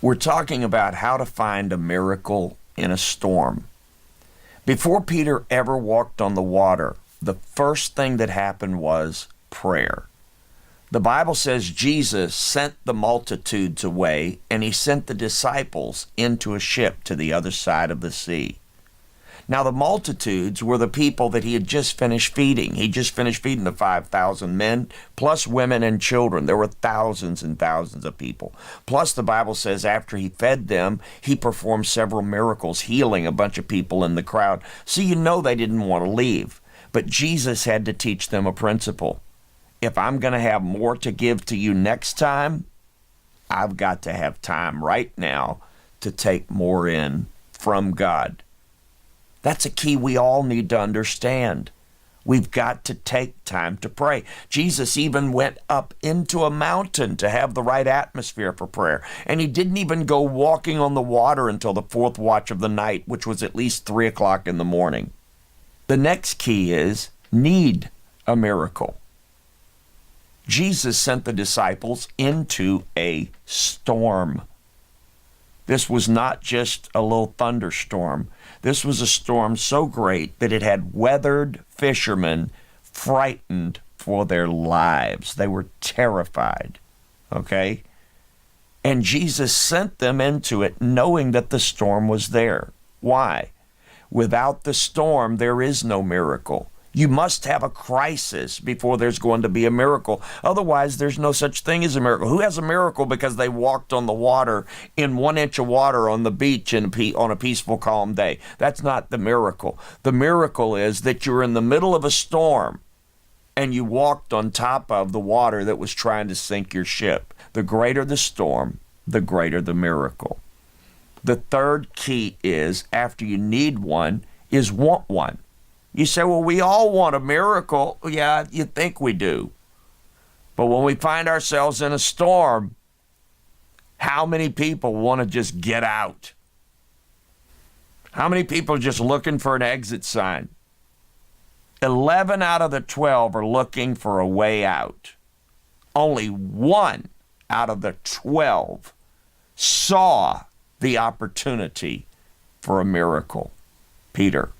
We're talking about how to find a miracle in a storm. Before Peter ever walked on the water, the first thing that happened was prayer. The Bible says Jesus sent the multitudes away, and he sent the disciples into a ship to the other side of the sea. Now, the multitudes were the people that he had just finished feeding. He just finished feeding the 5,000 men, plus women and children. There were thousands and thousands of people. Plus, the Bible says after he fed them, he performed several miracles, healing a bunch of people in the crowd. So you know they didn't want to leave. But Jesus had to teach them a principle. If I'm going to have more to give to you next time, I've got to have time right now to take more in from God. That's a key we all need to understand. We've got to take time to pray. Jesus even went up into a mountain to have the right atmosphere for prayer. And he didn't even go walking on the water until the fourth watch of the night, which was at least 3 o'clock in the morning. The next key is need a miracle. Jesus sent the disciples into a storm. This was not just a little thunderstorm. This was a storm so great that it had weathered fishermen frightened for their lives. They were terrified, okay? And Jesus sent them into it knowing that the storm was there. Why? Without the storm, there is no miracle. You must have a crisis before there's going to be a miracle. Otherwise, there's no such thing as a miracle. Who has a miracle because they walked on the water in 1 inch of water on the beach on a peaceful, calm day? That's not the miracle. The miracle is that you're in the middle of a storm and you walked on top of the water that was trying to sink your ship. The greater the storm, the greater the miracle. The third key is, after you need one, is want one. You say, well, we all want a miracle. Yeah, you think we do. But when we find ourselves in a storm, how many people want to just get out? How many people are just looking for an exit sign? 11 out of the 12 are looking for a way out. Only 1 out of the 12 saw the opportunity for a miracle. Peter.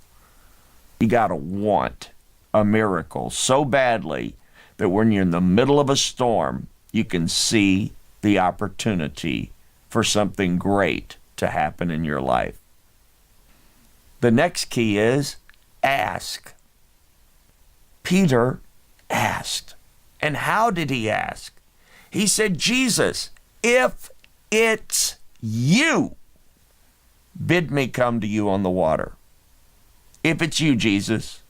You got to want a miracle so badly that when you're in the middle of a storm, you can see the opportunity for something great to happen in your life. The next key is ask. Peter asked. And how did he ask? He said, Jesus, if it's you, bid me come to you on the water. If it's you, Jesus.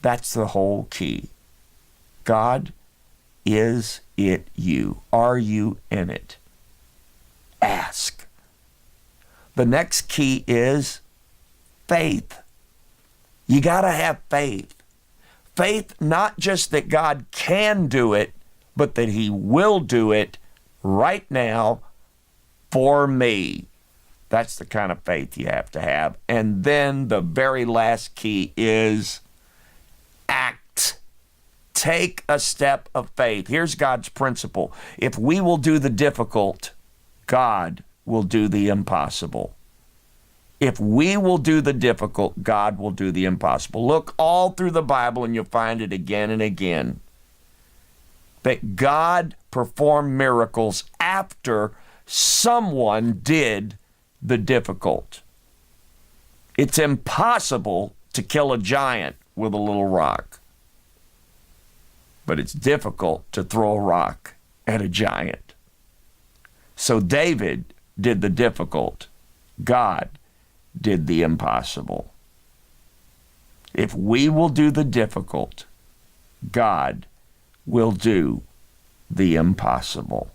That's the whole key. God, is it you? Are you in it? Ask. The next key is faith. You got to have faith. Faith, not just that God can do it, but that he will do it right now for me. That's the kind of faith you have to have. And then the very last key is act. Take a step of faith. Here's God's principle. If we will do the difficult, God will do the impossible. If we will do the difficult, God will do the impossible. Look all through the Bible and you'll find it again and again. That God performed miracles after someone did the difficult. It's impossible to kill a giant with a little rock. But it's difficult to throw a rock at a giant. So David did the difficult. God did the impossible. If we will do the difficult, God will do the impossible.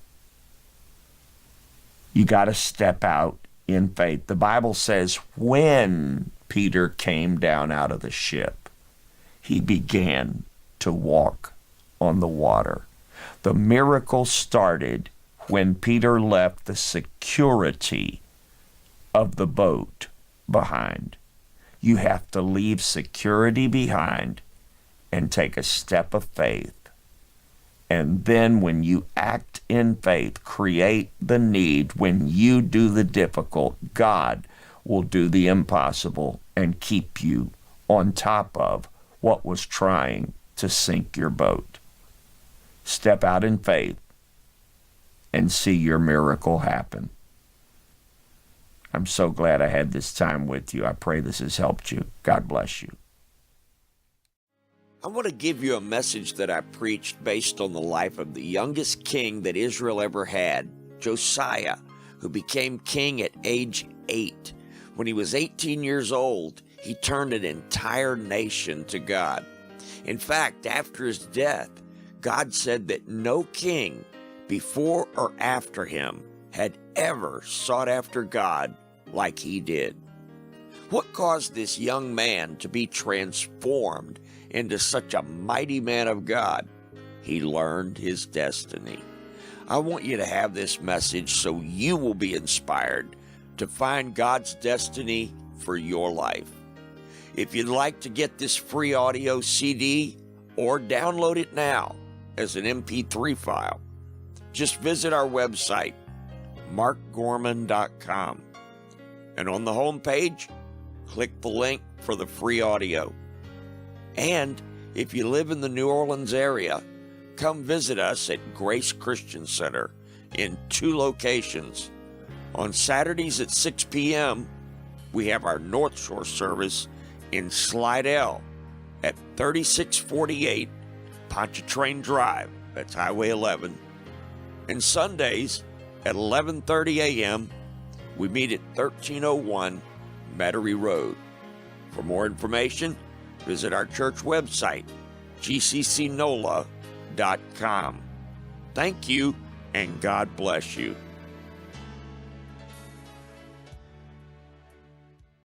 You got to step out in faith. The Bible says when Peter came down out of the ship, he began to walk on the water. The miracle started when Peter left the security of the boat behind. You have to leave security behind and take a step of faith And then when you act in faith, create the need, when you do the difficult, God will do the impossible and keep you on top of what was trying to sink your boat. Step out in faith and see your miracle happen. I'm so glad I had this time with you. I pray this has helped you. God bless you. I want to give you a message that I preached based on the life of the youngest king that Israel ever had, Josiah, who became king at age 8. When he was 18 years old, he turned an entire nation to God. In fact, after his death, God said that no king before or after him had ever sought after God like he did. What caused this young man to be transformed into such a mighty man of God? He learned his destiny. I want you to have this message so you will be inspired to find God's destiny for your life. If you'd like to get this free audio CD or download it now as an MP3 file, just visit our website, markgorman.com. And on the home page, click the link for the free audio. And if you live in the New Orleans area, come visit us at Grace Christian Center in 2 locations. On Saturdays at 6 p.m., we have our North Shore service in Slidell at 3648 Pontchartrain Drive, that's Highway 11. And Sundays at 11:30 a.m., we meet at 1301 Metairie Road. For more information, visit our church website, gccnola.com. Thank you, and God bless you.